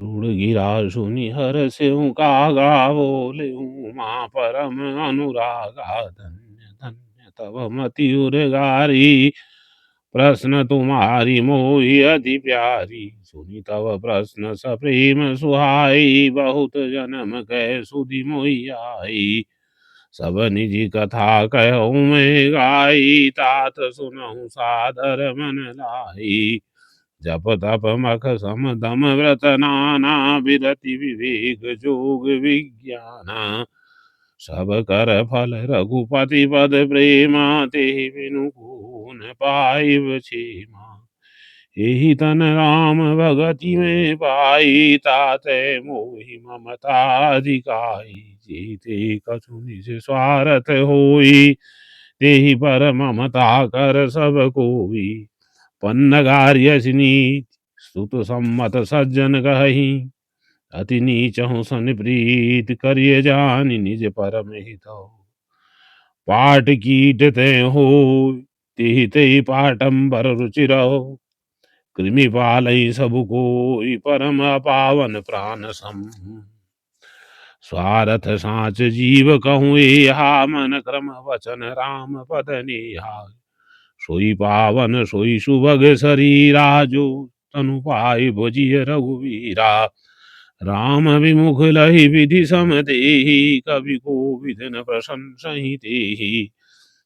रूढ़ गिरा सुनि हरषिं कागा बोले माँ परम अनुरागा धन्य धन्य तव मति उर्गारी प्रश्न तुम्हारी मोहि अति प्यारी सुनि तव प्रश्न सप्रेम सुहाई बहुत जन्म कह सुधि मोहि आई सब निजी कथा कहूँ मैं गाई तात सुनहु सादर मन लाई जप तप मख सम दम व्रत नाना विरति विवेक जोग विज्ञान सब कर फल रघुपति पद प्रेमा ते बिनु पून पाइब छेमा यही तन राम भगति में पाई ताते मोहि ममता अधिकाई जीते कछु निज स्वार्थ होई तेहि पर ममता कर सब कोई पन्नगार्यसिनी स्तुत सम्मत सज्जन कहि अति नीच हूँ सन प्रीत करिय जानि निज परम हित पाठ कीट ते हो तिहि तेहि पाटंबर रुचि रहो कृमि पालई सब कोई परम पावन प्राण सम स्वार्थ साच जीव कहूँ हा मन क्रम वचन राम पद नेहा सोई पावन सोई सुभग शरीरा जो तनु पाए भजिय रघुवीरा राम विमुख लहि विधि सम देहि कवि कोविद न प्रशंसहि तेहि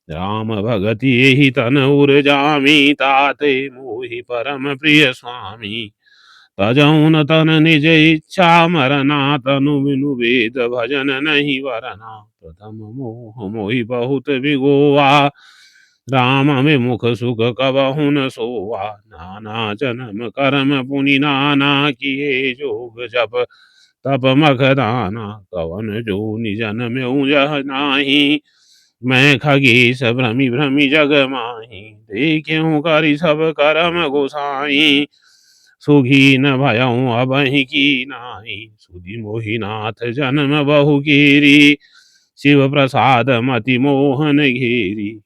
राम भगति एहि तन उर्जामि ताते मोहि परम प्रिय स्वामी तजौ न तन निज इच्छा मरना तनु बिनु वेद भजन नहीं वरना प्रथम मोह मोहि बहुत बिगोवा राम विमुख सुख कबहु न सोवा नाना जन्म कर्म पुनि नाना किए जोग जप तप मख दाना कवन जो निजन में जह नाही मैं खगेश भ्रमि भ्रमि जग माही देख्यऊ करि सब करम गोसाई सुखी न भयऊ अबहि की नाही सुधि मोहिनाथ जन्म बहु कीरी शिव प्रसाद मति मोहन घेरी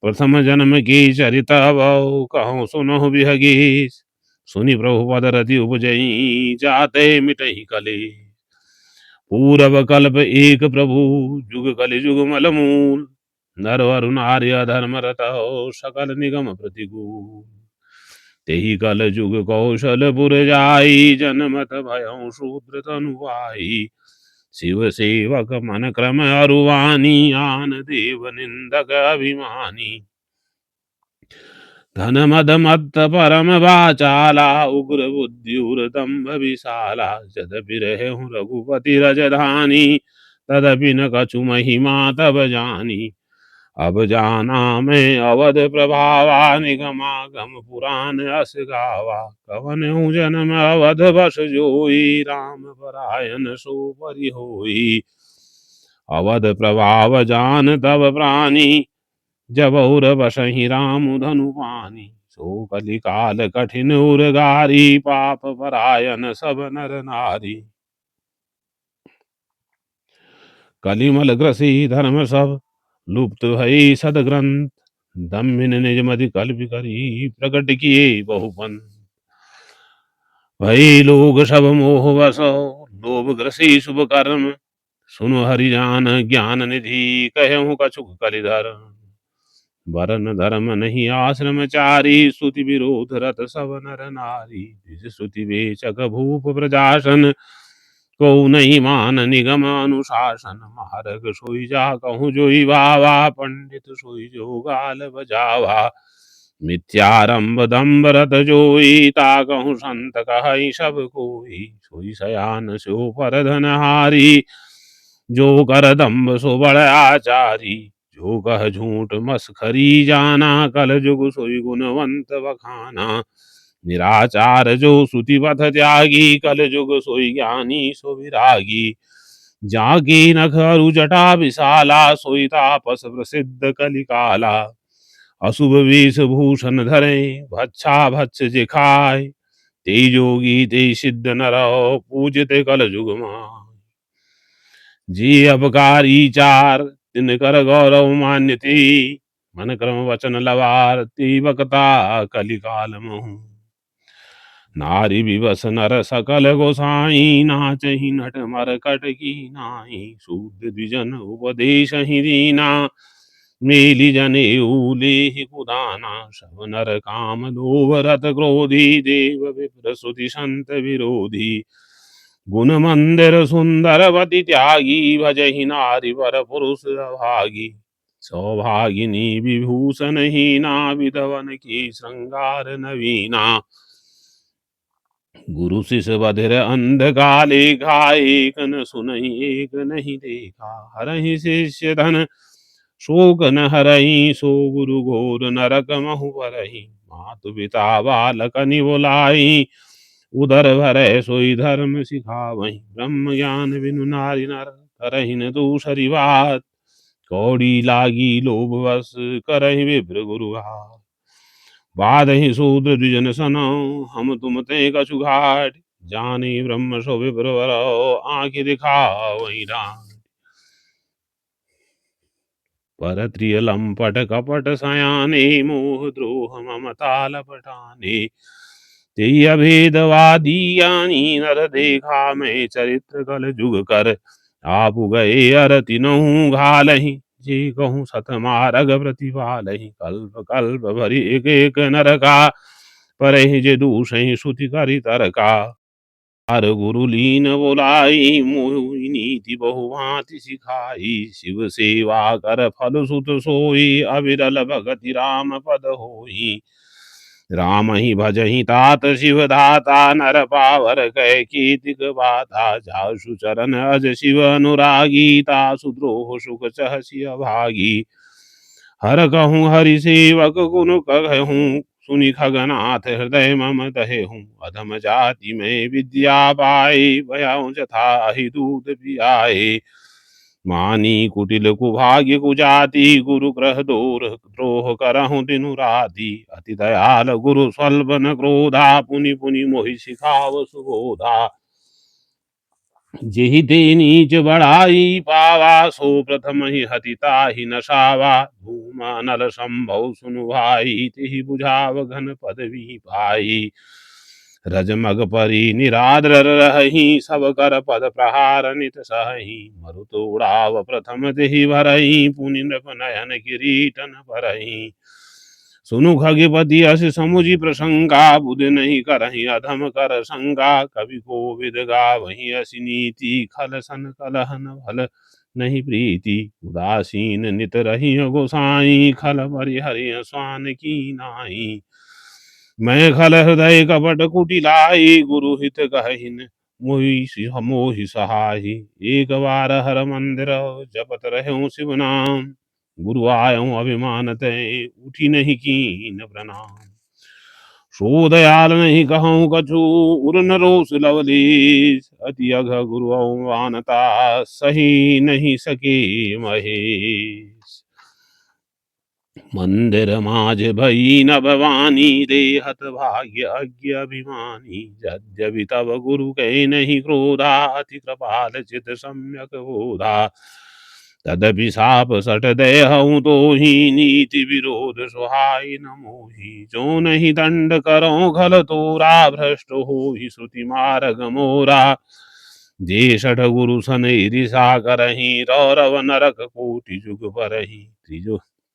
प्रथम जन्म की चरित बहु कहूँ सुनो बिहगीस सुनि प्रभु पद रति उपजई जाते मिटहि कले पूरब कल्प एक प्रभु जुग कलि जुग मल मूल नर वरु नार्य अधर्म रत सकल निगम प्रतिकूल तेहि कल जुग कौशलपुर जाई जनमत भयउ शूद्र तनुवाई शिव सेवक मन क्रम अरुवानी आन देव निंदक अभिमानी धन मद मत्त परम वाचाला उग्र बुद्धि दम्भ विशाला यद्यपि रहु रघुपति रजधानी तदपि न कछु महिमा तब जानी अब जाना मैं अवध प्रभावा निगमागम पुराण अस गावा कवन जन्म अवध बस जोई राम परायण सो परि होई अवध प्रभाव जान तब प्राणी जब उर बसहि राम धनु पानी सो कलि काल कठिन उर्गारी पाप परायण सब नर नारी कलिमल ग्रसी धर्म सब लुप्त भई सदग्रंथ दम्भिन निज मति कल्प करी प्रकट किए बहुपन भई लोग सब मोह वसो लोभ ग्रसी शुभ कर्म सुनु हरिजान ज्ञान निधि कहूँ कछुक कलिधर वरन धर्म नहीं आश्रम चारी स्तुति विरोध रत सब नर नारी द्विज स्तुति वेचक भूप प्रजासन को नहीं मान निगम अनुशासन मार्ग सोई जा कहूँ जोई भावा पंडित सोई जो गाल बजावा मिथ्यारंभ दम्भ रत जोई ता कहूँ संत कहि सब कोई सोई सयान सो पर धन हारी जो कर दम्भ सो बड़ आचारी जो कह झूठ मस्खरी जाना कल जुग सोई गुणवंत बखाना निराचार जो सुति पथ त्यागी कल जुग सोई ज्ञानी सो विरागी जागी नख अरु जटा विशाला सोई तापस प्रसिद्ध कलिकाला अशुभ वेश भूषण धरे भच्छा भच्छ जे खाय ते जोगी ते सिद्ध नर पूजते कल जुग माय जी अपकारी चार तिन कर गौरव मान्यते मन क्रम वचन लवार ते बकता कलिकाल महु नारी विवश नर सकल गोसाई, नाचहि नट मरकट की नाई। शूद्र द्विजन उपदेश ही दीना, मेली जनेऊ लेहि कुदाना। सब नर काम लोभ रत क्रोधी, देव विप्र स्तुति संत विरोधी। गुण मंदिर सुंदरवती त्यागी, भजहि नारी वर पुरुष अभागी। सौभागिनी विभूषण हीना, विधवन की श्रृंगार नवीना। गुरु शिष्य बधिर अंधकाले, खाए एक न सुनहि एक नहीं देखा। हरहि शिष्य धन शोक न हरहि, सो गुरु घोर नरक महु भरहि। मातु पिता बालक निबुलाइ, उदर भरै सोई धर्म सिखावहि। ब्रह्म ज्ञान बिनु नारी नर, करहि न दूसरी बात। कौड़ी लागी लोभ वश, करहि विप्र गुरु घात। बाधहि शूद्र द्विजन सनौ, हम तुम ते कछु घाट। जानी ब्रह्म सो विप्र बरौ, आँखि दिखावहि डांट। परत्रिय लंपट कपट सयाने, मोह द्रोह ममता लपटाने। तेहि अभेदवादी ज्ञानी, नर देखा मैं चरित्र कल जुग कर। आपु गए अरति नहु घालहि, जे कहूँ सत मारग प्रतिपालहि। कल्प कल्प भरि एक एक नरका, परहि जे दूसहि श्रुति करि तरका। हर गुरु लीन बोलाई, मोहि नीति बहु भांति सिखाई। शिव सेवा कर फल सुत सोई, अविरल भगति राम पद होई। राम ही भजहि तात शिव दाता, नर पावर कै कीतिक बाता। जासु चरण अज शिव अनुरागी, तासु द्रोह सुख सहसि अभागी। हर कहूँ हरि सेवक गुण कहूँ, सुनि खगनाथ हृदय मम दहेहूँ। अधम जाति में विद्या पाए, भयाऊँ जथा ही दूत पियाए। मानी कुटिल कुभाग्य कुजाति, गुरु ग्रह दोर द्रोह करहूँ दिनु राति। अति दयाल गुरु स्वल्प न क्रोधा, पुनि पुनि मोहि सिखाव सुबोधा। जेहि ते नीच बढ़ाई पावा, सो प्रथम ही हति ताहि नसावा। धूम नल संभव सुनु भाई, तिहि बुझाव घन पदवी पाई। रजमग परी निराद्र रहहि, सब कर पद प्रहार नित सहहि। मरुत उड़ाव प्रथम तिहि भरहि, पुनि नृप नयन किरीटन भरहि। सुनु खगपति अस समुझि प्रशंका, बुध नहीं करहि अधम कर संगा। कवि कोविद गावहि अस नीति, खल सन कलहन भल नहीं प्रीति। उदासीन नित रहि गोसाई, खल भरि हरि स्वान की नाई। मैं खल हृदय कपट कुटिलाई, गुरु हित कहहिन मोहि सहाहि। एक बार हर मंदिर, जपत रहूं शिव नाम। गुरु आयऊँ अभिमान तय, उठी नहीं कीन प्रणाम। सो दयाल नहीं कहूँ कछु, उर न रोष लवलेश। अति अघ गुरु अवमानता, सही नहीं सके महेश। मंदिर माज भई न भवानी, देहत भाग्य अज्ञ अभिमानी। यद्यपि तब गुरु कहे नहीं क्रोधा, अति कृपाल चित सम्यक बोधा। तदपि साप सट देहऊँ तो ही, नीति विरोध सुहाई न मोही। जो नहीं दंड करो खल तोरा, भ्रष्ट हो ही श्रुति मार्ग मोरा। जे सठ गुरु सन ईरिषा करही, रौरव नरक कोटि जुग परही।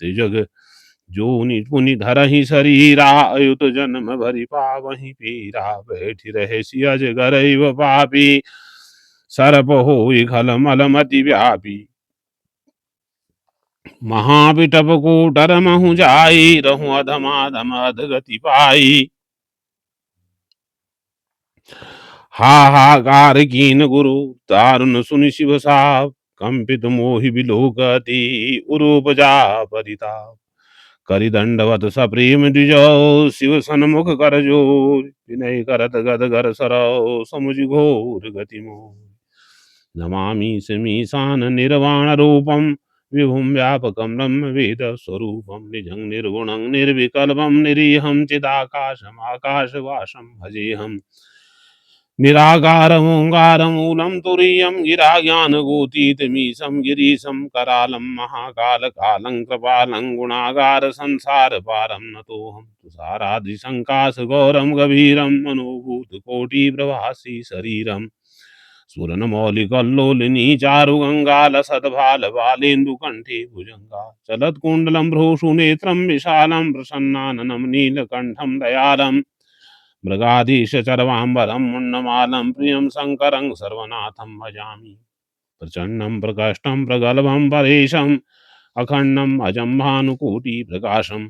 त्रिजुग जोनि पुनि धरहि शरीरा, अयुत जन्म भरि पावहि पीरा। बैठी रहे सियज गरैव पापी, सर्प होई खल मल मति व्यापी। महाविटप कोटर महु जाई, रहूं अधमाधम अधगति पाई। हाहाकार कीन गुरु, दारुन सुनि शिव साप। कंपित मोहि बिलोकति, उरूपजा परिताप। करि दंडवत सप्रेम द्विजौ, शिव सन्मुख कर जोर। विनय करत गदगर सरौ, समुझ घोर गति मोर। नमामि समीशान निर्वाण रूपम, विभुं व्यापकं ब्रह्म वेद स्वरूपं। निजं निर्गुणं निर्विकल्पं, निरीहं चिदाकाशम् आकाशवासं भजेऽहम्। निराकारमोङ्कारमूलं तुरीयं गिराज्ञानगोतीतमीशं गिरीशं करालं महाकालकालं कृपालं गुणागारसंसारपारं नतोऽहं तुषारादिशङ्काशगौरं गभीरं मनोभूतकोटिप्रभासि शरीरम् स्फुरन्मौलिकल्लोलिनी चारुगङ्गालसद्भालबालेन्दुकण्ठे भुजङ्गा चलत्कुण्डलं भ्रूषुनेत्रं विशालं प्रसन्नाननं नीलकण्ठं दयालम् मृगाधीशचर्वाम्बरं मुण्डमालं प्रियं शङ्करं सर्वनाथं भजामि प्रचण्डं प्रकष्टं प्रगल्भं परेशम् अखण्डम् अजं भानुकोटिप्रकाशं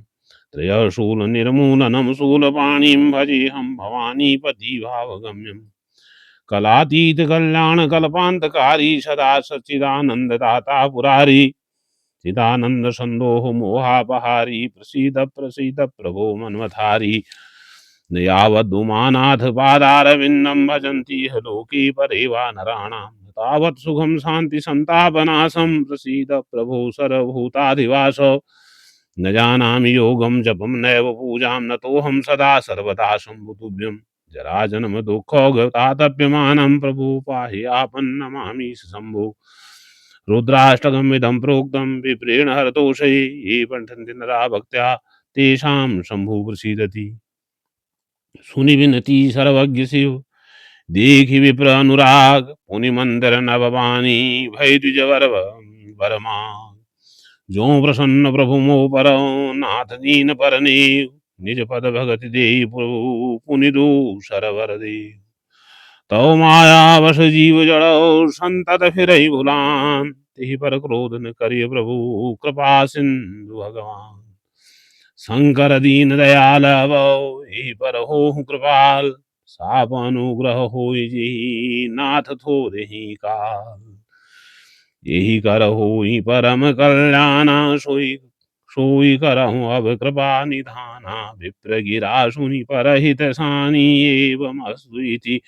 त्रयशूलनिर्मूलनं शूलपाणिं भजेऽहं भवानीपतिभावगम्यम् कलातीतकल्याणकल्पान्तकारी सदा सच्चिदानन्ददाता पुरारी चिदानन्दसन्दोह मोहापहारी प्रसीद प्रसीद प्रभो मन्मथारी न यावद्दुमानाथ पादारविन्दं भजन्ति ह लोके परे वा नराणां न तावत् सुखं शान्ति सन्तापनाशं प्रसीद प्रभो सर्वभूताधिवास न जानामि योगं जपं नैव पूजां नतोऽहं सदा सर्वदा शम्भुतुभ्यं जराजन्म दुःखोगतातप्यमानं प्रभु पाहि आपन्नमामि शम्भो रुद्राष्टकमिदं प्रोक्तं विप्रेण हरतोषे ये पठन्ति नरा भक्त्या तेषां शम्भु प्रसीदति सुनि विनती सर्वज्ञ शिव देखि विप्र अनुराग पुनि मंदिर नववाणी भय द्विजवर बरमा जो प्रसन्न प्रभु मो पर नाथ दीन परने निज पद भगति दे प्रभु पुनि दो सरवर दे तव माया वश जीव जड़ो संतत फिर भुलान तिहि पर क्रोध न करिय प्रभु कृपा सिंधु भगवान शंकर दीन दयाल अवो यही पर हो कृपाल साप अनुग्रह हो जी नाथ थोरे ही काल यही कर हो परम कल्याण सोई सोई करहूँ अब कृपा निधाना विप्र गिरा सुनि परहित सानी एवं अस्तुति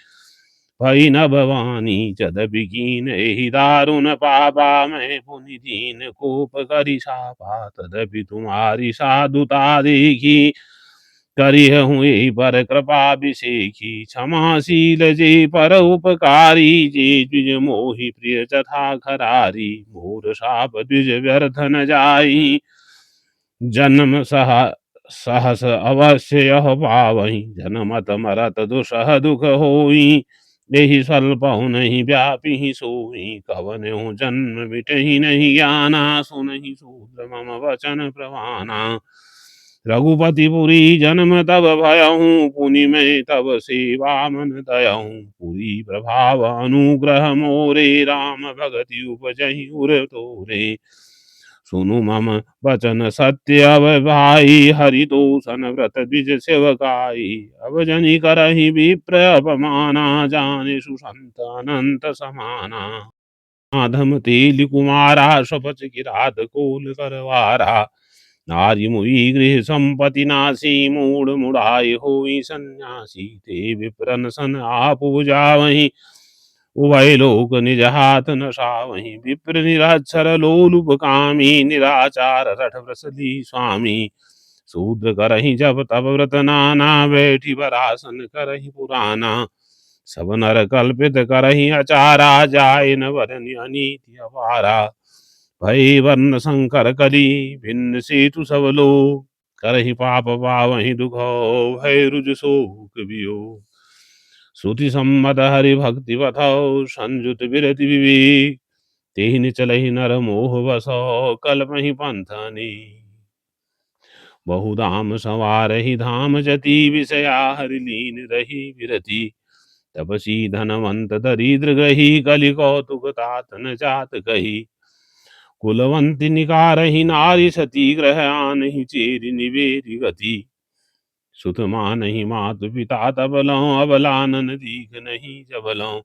भई न भवानी जदपि कीन एहि दारुण पापा मैं पुनि दीन कोप करि सापा तदपि तुम्हारी साधुता देखी करिह हुए पर कृपा बिसेखी क्षमाशील जे पर उपकारी जे द्विज मोहि प्रिय तथा खरारी मोर साप द्विज व्यर्थ न जाई जन्म सहस अवश्य यह पावहीं जन्मत मरत दुसह दुख होई यही स्वल्प नहीं व्यापी सोई कवन जन्म मिटहि नहीं ज्ञाना सुनहि शूद्र मम वचन प्रवाना रघुपतिपुरी जन्म तब भयहूँ पुनि मैं तब सेवा मन दयहूँ पुरी प्रभाव अनुग्रह मोरे राम भगति उपजहि उर तोरे सुनु मम वचन सत्य अव भाई हरितोषण व्रत द्विज सेवकाई अब जनि करहि विप्र अपमाना जाने सुसंत अनंत समाना माधम तेलि कुमारा शपथ किरात कोल करवारा नारी मुई गृह संपति नासी मूड मुड़ाए होई सन्यासी ते विप्रन सन आप बुझावहीं उभय लोक निज हाथ न सावहीं विप्र निराक्षर लोलुप कामी निराचार रठ प्रसदी स्वामी शूद्र करहि जब तब व्रत नाना बैठी बरासन करहि पुराना सब नर कल्पित करहि अचारा जाय न वरन अनीति अपारा भय वर्ण संकर कली भिन्न सेतु सब लोग करहि पाप पावहि दुख भय रुज शोक बियो श्रुति सम्मत हरि भक्ति बथौ संजुत विरति विवेक तेहि न चलहि नर मोह बसौ कल्पहि पंथनि बहुधाम संवारहि धाम जति विषया हरि लीन रही विरति तपसी धनवंत दरिद्र गही कलि कौतुक तात न जात कही कुलवंती निकारहि नारी सती ग्रह आनहि चेरि निवेरि गति सुत मानहि मातु पिता तबलौ अबलानन दीख नहीं जबलौ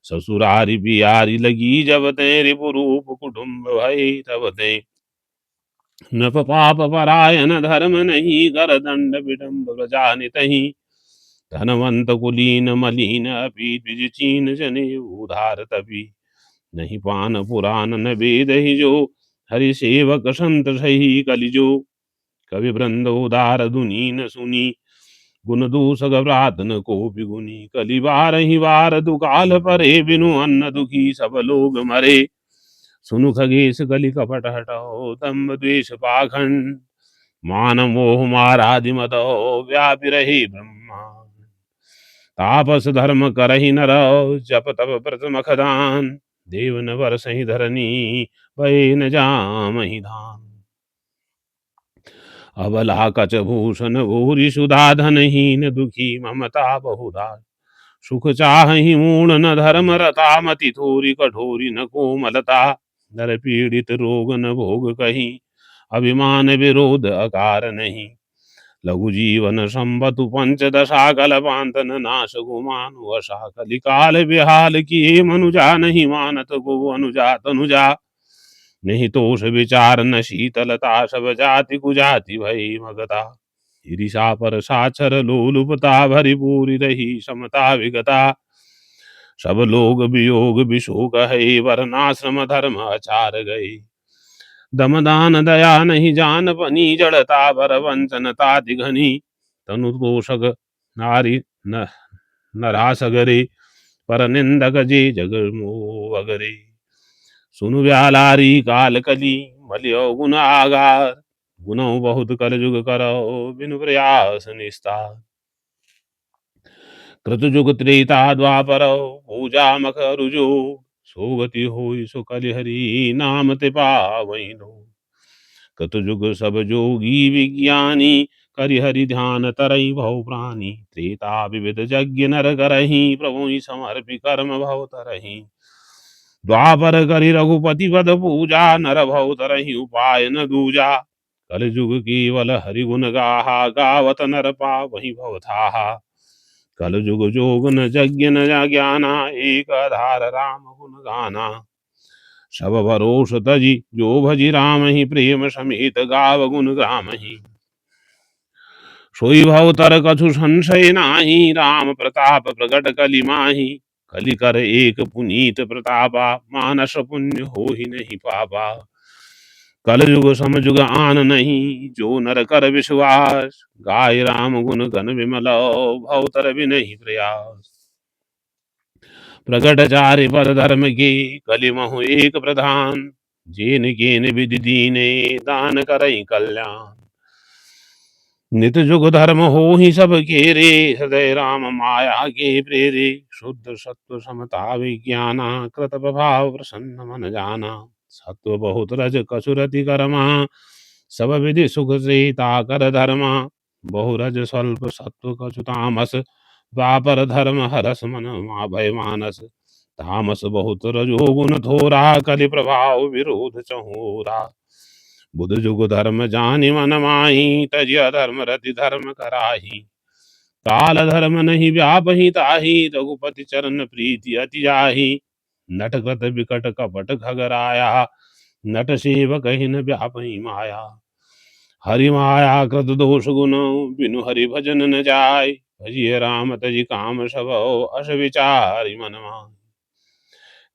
ससुरारि बियारी लगी जब तेरे पुरूप कुटुम्ब भय तब ते नप पाप परायन धर्म नहीं कर दंड विडम्ब प्रजा नितहि धनवंत कुलीन मलिन अपि द्विज चीन जने उधार तपि नहीं पान पुराण न वेद ही जो हरि सेवक संत सही कलिजो कवि वृंद उदार धुनी न सुनी गुण दूसग व्रात न को बिगुनी, कली बार ही बार दुकाल परे, बिनु अन्न दुखी सब लोग मरे। सुनु खगेश कलि कपट हटो, दम्भ द्वेष पाखंड, मान मोह मारादि मदो, व्यापि रहे ब्रह्मा। तापस धर्म करहि नर, जप तप व्रत मखदान, देव न वर सही धरनी, भय न जामहि धान। अबला कच भूषण भूरि सुधा, धनहीन दुखी ममता बहुधा, सुख चाहि मूढ़ न धर्म रता, मति थोरी कठोरी न कोमलता, नर पीड़ित रोग न भोग कहीं, अभिमान विरोध अकार नहीं, लघु जीवन संबतु पंचदशा, कल पांतन नाश गुमानु वशा, कलिकाल बिहाल किए मनुजा, नहीं मानत को अनुजा तनुजा, नहीं तोष विचार न शीतलता, सब जाति कुजाति भई मगता, ईर्षा पर साक्षर लोलुपता, भरी पूरी रही समता विगता, सब लोग वियोग विशोक है, वर्णाश्रम धर्म आचार गए, दमदान दया नहीं जान पनी, जड़ता पर वंचनता दिघनी, तनु तोषक नारी न नरासगरे, पर निंदक जे जग मोह अगरे। सुनु व्यालारी काल कली, मलियो गुण आगार, गुणों बहुत कल जुग करो, बिनु प्रयास निस्तार। कृतयुग त्रेता द्वापर, पूजा मख रुजो, सोगति होई सो कलिहरि, नाम ते पावई लो। कृतयुग सब जोगी विज्ञानी, करिहरि ध्यान तरई भव प्राणी, त्रेता विविध यज्ञ नर करही, प्रभु समर्पि कर्म भव तरही। द्वापर करि रघुपति पद पूजा, नर भव तरही उपाय न दूजा, कल जुग केवल हरि गुण गाहा, गावत नर पावहि भव थाहा। कल जुग जोग न यज्ञ न ज्ञाना, एक आधार राम गुण गाना, सब भरोस तजी जो भजी राम ही, प्रेम समेत गाव गुण ग्राम ही। सोई भव तर कछु संशय नाही, राम प्रताप प्रगट कलि माही, कलि कर एक पुनीत प्रतापा, मानस पुण्य हो ही नहीं पापा। कल युग सम जुग आन नहीं, जो नर कर विश्वास, गाय राम गुण गण विमल, भवतर भी नहीं प्रयास। प्रगट चारि पद धर्म के, कलि महु एक प्रधान, जेन केन विधि दीने, दान करई कल्याण। नित जुग धर्म हो ही सब केरे, हृदय राम माया के प्रेरे, शुद्ध सत्व समता विज्ञाना, कृत प्रभाव प्रसन्न मन जाना। सत्व बहुत रज कसुरति कर्मा, सब विधि सुख से ताकर धर्मा, बहु रज स्वल्प सत्व कछु तामस, द्वापर धर्म हरस मन भय मानस। तामस बहुत रजो गुण थोरा, कलि प्रभाव विरोध चहूरा। बुध जुग धर्म जानि मन माही, तजिय धर्म रति धर्म कराही। काल धर्म नहीं व्यापहि ताहि, रघुपति चरण प्रीति अति जाहि। नट कृत विकट कपट खगराया, नट सेवक न व्यापहि माया। हरि माया कृत दोष गुण, बिनु हरि भजन न जाय। भजिय राम तजि काम सब, अस विचारि मन माय।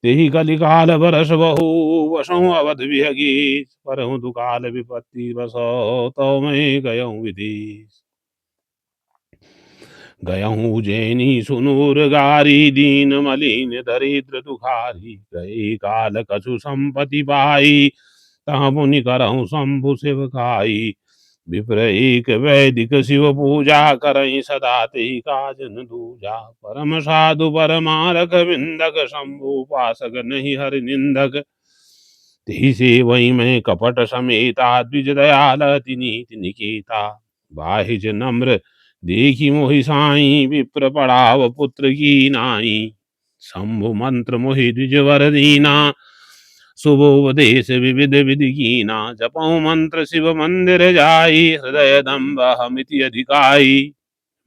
तेहि कलिकाल बरस बहु, वसुं अवध विहगी, परहु दुकाल विपत्ति बसो, तो मैं गयऊँ विदेश। गयऊँ उज्जैनी सुनूर गारी, दीन मलिन दरिद्र दुखारी, गए काल कछु संपत्ति पाई, तहाँ पुनि करहूँ शंभु सेवकाई। विप्र एक वैदिक शिव पूजा, करहि सदा तेहि काज न दूजा। परम साधु परमारक विंदक, शंभु उपासक नहीं हरि निंदक। तेहि से वही मैं कपट समेता, द्विज दयाल अति नीति निकेता। बाहिज नम्र देखी मोहि साई, विप्र पड़ाव पुत्र की नाई। शंभु मंत्र मोहि द्विज वर दीना, शुभोपदेश विविध विधि कीना। जपौ मंत्र शिव मंदिर जाई, हृदय दम्भ हमिति अधिकाई।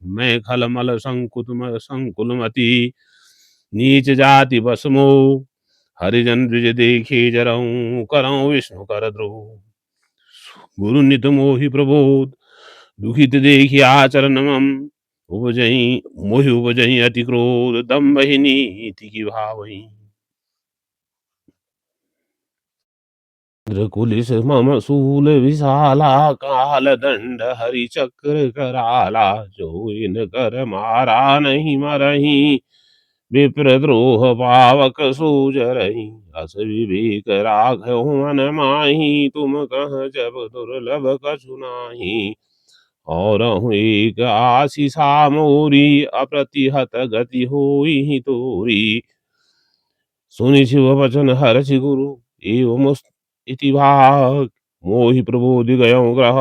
मैं खलमल संकुलमति, नीच जाति बसमो। हरिजन द्विज देखे जरऊँ, करऊँ विष्णु कर द्रोह। गुरु नित मोहि प्रबोध, दुखित देखि आचरण मम। उपजहि मोहि उपजहि अति क्रोध, दम्भ ही नीति की भावही। कुलिस मम शूल विशाला, काल दंड हरि चक्र कराला। जो इन कर मारा नहीं मरही, विप्रद्रोह पावक सूजरहि। अस विवेक राघव मन माही, तुम कह जब दुर्लभ कछु नाही। और एक आशीषा मोरी, अप्रतिहत गति होई तोरी। सुनि शिव वचन हरषि गुरु, एवं इति भाग। मोहि प्रबोधि गयो ग्रह,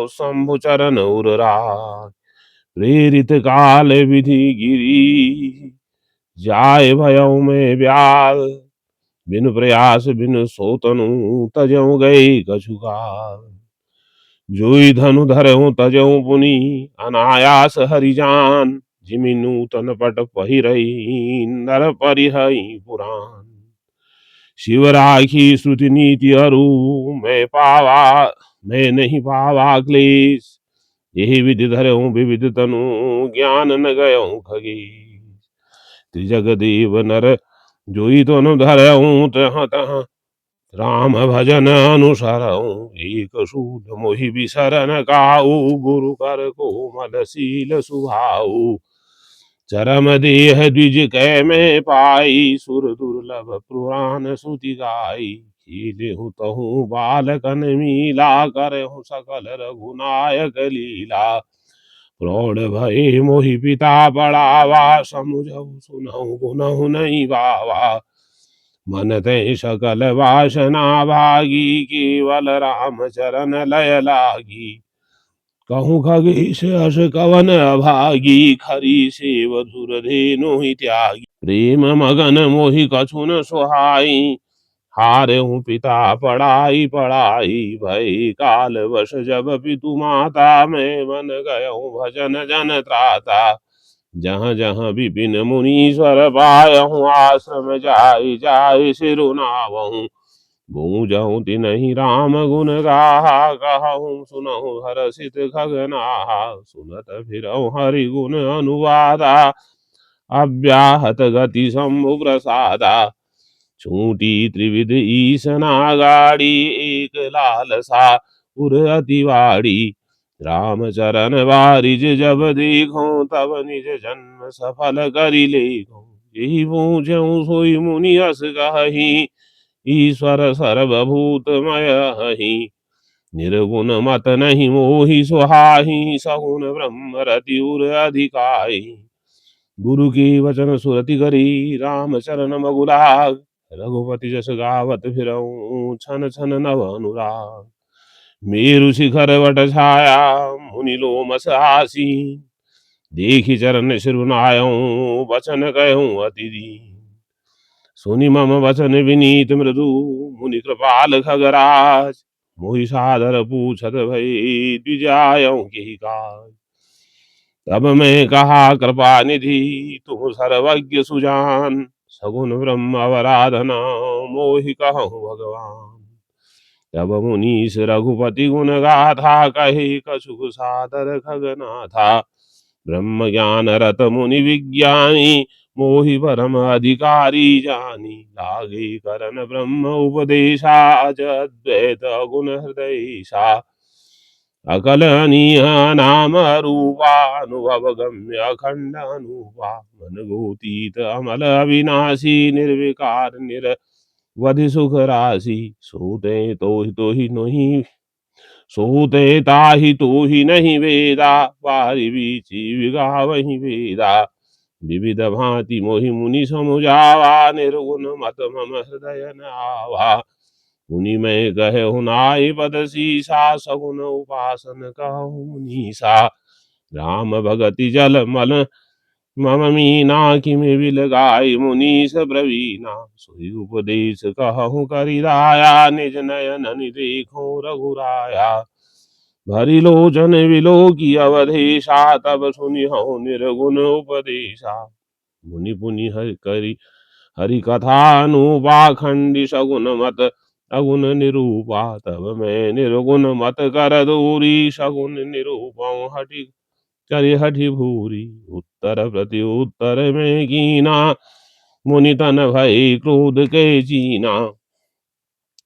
शंभु चरण उर राग। प्रेरित काल विधि गिरी, जाय भयउ में व्याल। बिनु प्रयास बिनु सोतनु, तजऊ गए कछु काल। जोई धनु धरहु तजऊ पुनि, अनायास हरिजान। जिमि नूतन पट पहिरई, नर परिहई पुराण। शिव राखी श्रुति नीति अरु, मैं नहीं पावा क्लेश। यही विधि धरहु विविध तनु, ज्ञान न गयऊ खगेश। त्रिजग देव नर जोई तनु धरहु, तह तह राम भजन अनुसरऊ। एक सूल मोहि बिसरन काऊ, गुरु कर कोमल शील सुभाऊ। चरम देह द्विज कै में पाई, सुर दुर्लभ पुराण श्रुति गाई। खेलेहु तहु बालकन मीला, करहु सकल रघुनायक लीला। प्रौढ़ भये मोहि पिता पड़ावा, समुझऊ सुनहु गुनहु नहीं बावा। मन ते सकल वासना भागी, केवल राम चरण लय लागी। कहूँ खगेश अस कवन अभागी, खरी सेव धुर धेनु ही त्यागी। प्रेम मगन मोहि कछु न सुहाई, हारे हूँ पिता पढ़ाई पढ़ाई। भई काल वश जब पितु माता, मैं मन गयऊँ भजन जन त्राता। जहाँ जहाँ विपिन मुनीश्वर पायहूँ, आश्रम जाय जाय सिरुनावहूँ। गूंजहूँ तिनहि राम गुण गाहा, कहूँ सुनहु हरषित खगनाहा। सुनत फिरहु हरि गुण अनुवादा, अव्याहत गति शंभु प्रसादा। छूटी त्रिविध ईसना गाड़ी, एक लालसा उर अतिवाड़ी। राम चरण बारिज जब देखो, तब निज जन्म सफल करि लेखो। यही पूछऊँ सोई मुनि अस कहि, ईश्वर सर्वभूतमय हहि। निर्गुण मत नहीं मोहि सुहाहि, सगुण ब्रह्म रति उर अधिकाई। गुरु की वचन सुरति करी, राम चरण मगुलाग। रघुपति जस गावत फिरऊँ, छन छन नव अनुराग। मेरु शिखर वट छाया, मुनि लोमस आसी। देखि चरण सिरुनायऊँ, वचन कहूँ अति दीन। सुनि मम वचन विनीत मृदु, मुनि कृपाल खगराज। मोहि सादर पूछत भई, द्विजायऊँ की काज। तब मैं कहा कृपा निधि, तुम सर्वज्ञ सुजान। सगुन ब्रह्म अवराधना, मोहि कहूँ भगवान। तब मुनीश रघुपति गुण गाथा, कहे कछुक सादर खगनाथा। ब्रह्म ज्ञान रत मुनि विज्ञानी, मोहि परम अधिकारी जानी। लागे करन ब्रह्म उपदेशा, अज अद्वैत गुण हृदयसा। अकल अनीह नाम रूपा, अनुभव गम्य अखंड अनूपा। मन गोतीत अमल अविनाशी, निर्विकार निरवधि सुख राशि। सोते तो ही नहीं, सोते ताहि तो ही नहीं वेदा। पारि बीची विगावहि वेदा। विविध भांति मोहि मुनि समुझावा, निर्गुण मत मम हृदय न आवा। मुनि मैं कहे नाहि पद सीसा, सगुन उपासन कहूँ मुनीसा। राम भगति जल मल मम मीना, किमि बिल गाय मुनीश प्रवीणा। सोई उपदेश कहूँ करिराया, निज नयन देखो रघुराया। भरी लोचन विलो की अवधेशा, तब सुनि हूँ निर्गुण उपदेशा। मुनि पुनि हरि कथा अनुपा, खंडी सगुन मत अगुण निरूपा। तब मैं निर्गुण मत कर दूरी, सगुन निरूपऊँ हठि करे हठि भूरी। उत्तर प्रति उत्तर में कीना, मुनि तन भय क्रोध के चीना।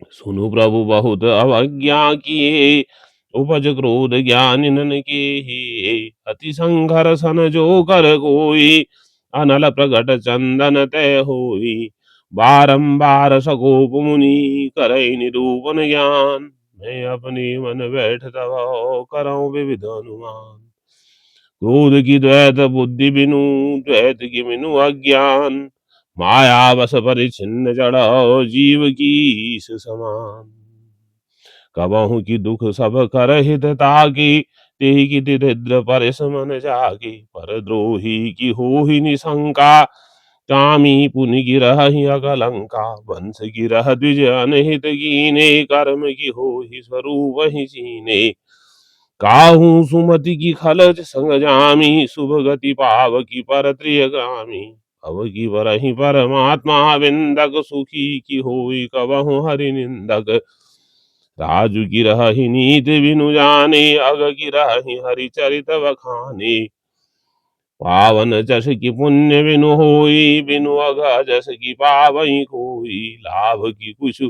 सुनु प्रभु बहुत अवज्ञा किए, उपज क्रोध ज्ञानिनन के ही। अति संघर्षण जो कर कोई, अनल प्रगट चंदन तय होई। बारंबार सकोप मुनि करई निरूपण ज्ञान, मैं अपने मन बैठ तब करऊं विविध अनुमान। क्रोध की द्वैत बुद्धि बिनु, द्वैत की बिनु अज्ञान, माया बस परिचिन्न जड़ जीव की ईश समान। कबहु की दुख सब कर हित ताकी, तेहि की दरिद्र परिस मन जाकी। पर द्रोही की हो ही निशंका, कामी पुनि गिरहि अकलंका। वंश गिरह द्विज अनहित कीने, कर्म की हो ही स्वरूप ही चीने। काहू सुमति की खलज संग जामी, शुभ गति पाव की पर त्रियगामी। भव की बरहि परमात्मा विंदक, सुखी की होई कबहु हरि निंदक। राजु की रहि नीति बिनु जाने, अग की रहि हरि चरित बखाने। पावन जस की पुण्य बिनु होई, बिनु अग जस की पावई कोई। लाभ की कुछ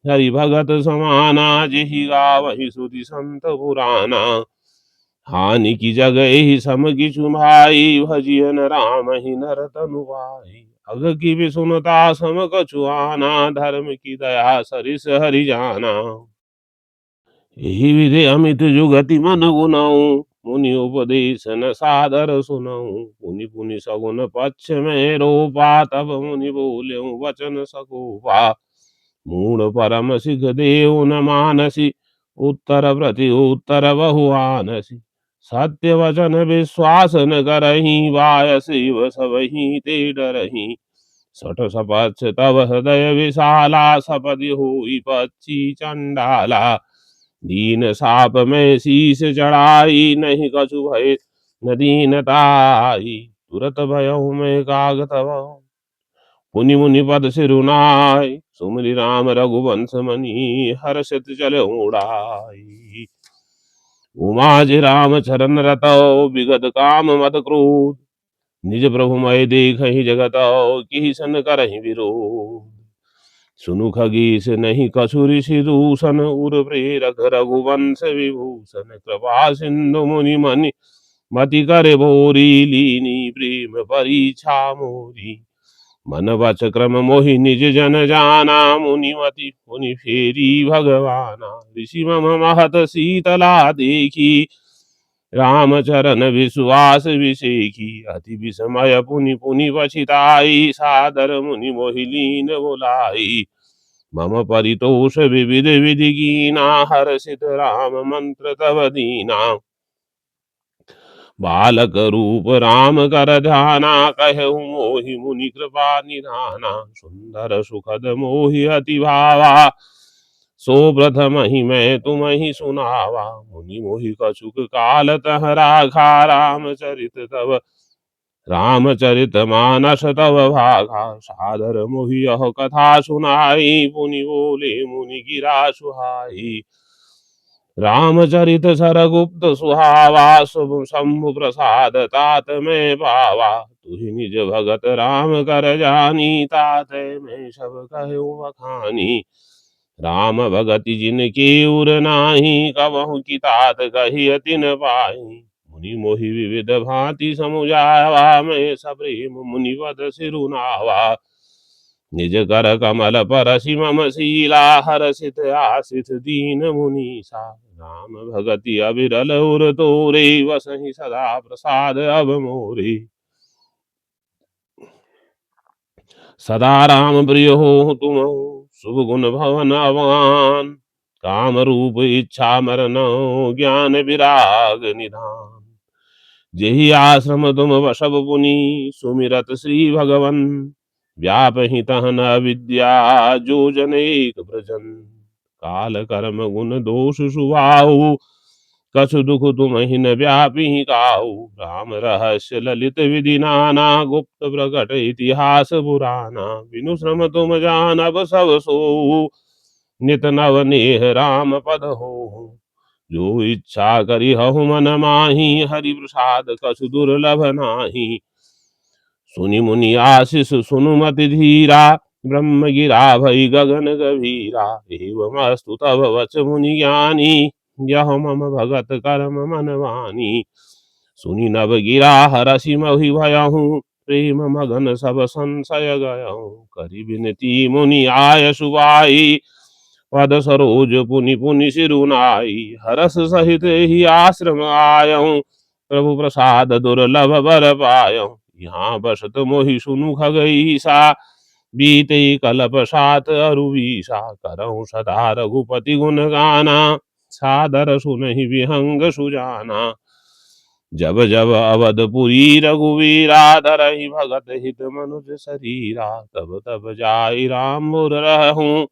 हरि भगत समाना, जेहि गावहि श्रुति संत पुराना। हानि की जगह ही सम किछु भाई, भजियन राम ही नर तनु भाई। अग की भी सुनता सम कछु आना, धर्म की दया सरिस हरि जाना। यही विधि अमित जुगति मन गुनाऊं, मुनि उपदेश न सादर सुनाऊं। पुनि पुनि सगुन पक्ष में रोपा, तब मुनि बोल्यों वचन सकोपा। मूढ़ परम सिख देव न मानसी, उत्तर प्रति उत्तर बहु आनसी। सत्य वचन विश्वास न करही, बाय शिव सबहि ते डरही। सठ सपथ तव हृदय विशाला, सपदि होई पक्षी चंडाला। दीन साप में शीश चढ़ाई, नहीं कछु भय न दीनताई। तुरत भयउ में काग तब, पुनि मुनि पद सिरुनाय। सुमिरि राम रघुवंश मनि, हर्षित चले उड़ाई। उमाज राम चरण रतौ, विगत काम मद क्रोध। निज प्रभु मय देखहि जगत, की सन करहि विरोध। सुनु खगेश नहीं कछु ऋषि दूषण, उर प्रेरक रघुवंश विभूषण। कृपा सिंधु मुनि मनि मति कर भोरी, लीनी प्रेम परीक्षा मोरी। मन वच क्रम मोहि निज जन जाना, मुनि मति मुनि फेरी भगवाना। ऋषि मम महत शीतला देखी, रामचरण विश्वास विसेखी। अति विस्मय पुनि पुनि पछिताई, सादर मुनि मोहि लीन बोलाई। मम परितोष विविध विधि कीना, हर्षित राम मंत्र तव दीना। बालक रूप राम कर ध्याना, कहु मोहि मुनि कृपा निधाना। सुंदर सुखद मोहि अति भावा, सो प्रथम ही मैं तुम ही सुनावा। मुनि मोहि कछुक काल तह राखा, रामचरित मानस तव भागा। सादर मोहि यह कथा सुनाई, पुनि बोले मुनि गिरा सुहाई। रामचरित सरगुप्त सुहावा, शुभ शंभु प्रसाद तात में पावा। तुहि निज भगत राम कर जानी, तात में सब कहु बखानी। राम भगति जिनके उर नाही, कबहु की तात कही तिन पाई। मुनि मोहि विविध भांति समुझावा, मैं सप्रेम मुनि पद सिरुनावा। निज कर कमल पर मम शीला, हर्षित आशिष दीन मुनीसा। राम भगति अविरल उर तोरे, वसहि सदा प्रसाद अब मोरे। सदा राम प्रिय हो तुम, शुभ गुण भवन अवान। काम रूप इच्छा मरन, ज्ञान विराग निधान। जेहि आश्रम तुम वसव पुनि, सुमिरत श्री भगवन। व्यापहि तहन अविद्या, जो जनेक प्रजन। काल कर्म गुण दोष सुभाऊ, कछु दुख तुम ही न व्यापी काहू। राम रहस्य ललित विधि नाना, गुप्त प्रकट इतिहास पुराना। बिनु श्रम तुम जान अब सब सो, नित नव नेह राम पद हो। जो इच्छा करी हहु मन माही, हरि प्रसाद कछु दुर्लभ नाही। सुनि मुनि आशीष सुनुमति धीरा, ब्रह्म गिरा भई गगन गभीरा, एवमस्तु तव वच मुनि ज्ञानी, यह मम भगत कर्म मन वानी। सुनि नव गिरा हरषि महि भयहूँ, प्रेम मगन सब संशय गयहूँ। करि बिनती मुनि आय सुबाई, पद सरोज पुनि पुनि सिरुनाई। हरस सहित ही आश्रम आयहूँ, प्रभु प्रसाद दुर्लभ बर पायहूँ। यहाँ बसत मोहि सुनु खगईसा, बीते कल्प सात अरुवीसा। करहूँ सदा रघुपति गुण गाना, सादर सुनहि विहंग सुजाना। जब जब अवधपुरी रघुवीरा, धरहि भगत हित मनुज शरीरा। तब तब जाई राम मोर रहूं,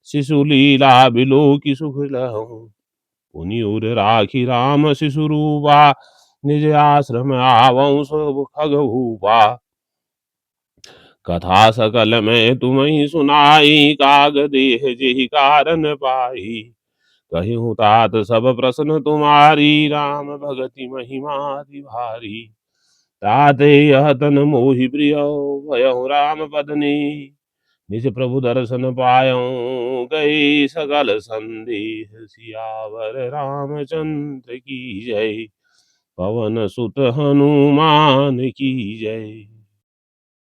शिशु लीला बिलो की सुख लहूं। पुनि उर राखी राम शिशु रूपा, निज आश्रम आवं सब खगभूपा। कथा सकल मैं तुम्हें सुनाई, काग देह जेहि कारण पाई। कहिहूँ तात सब प्रश्न तुम्हारी, राम भगति महिमा अति भारी। ताते यह तन मोहि प्रिय, भयहु राम पदनी। निज प्रभु दर्शन पायऊँ, गए सकल संदेह। सियावर रामचंद्र की जय, पवन सुत हनुमान की जय।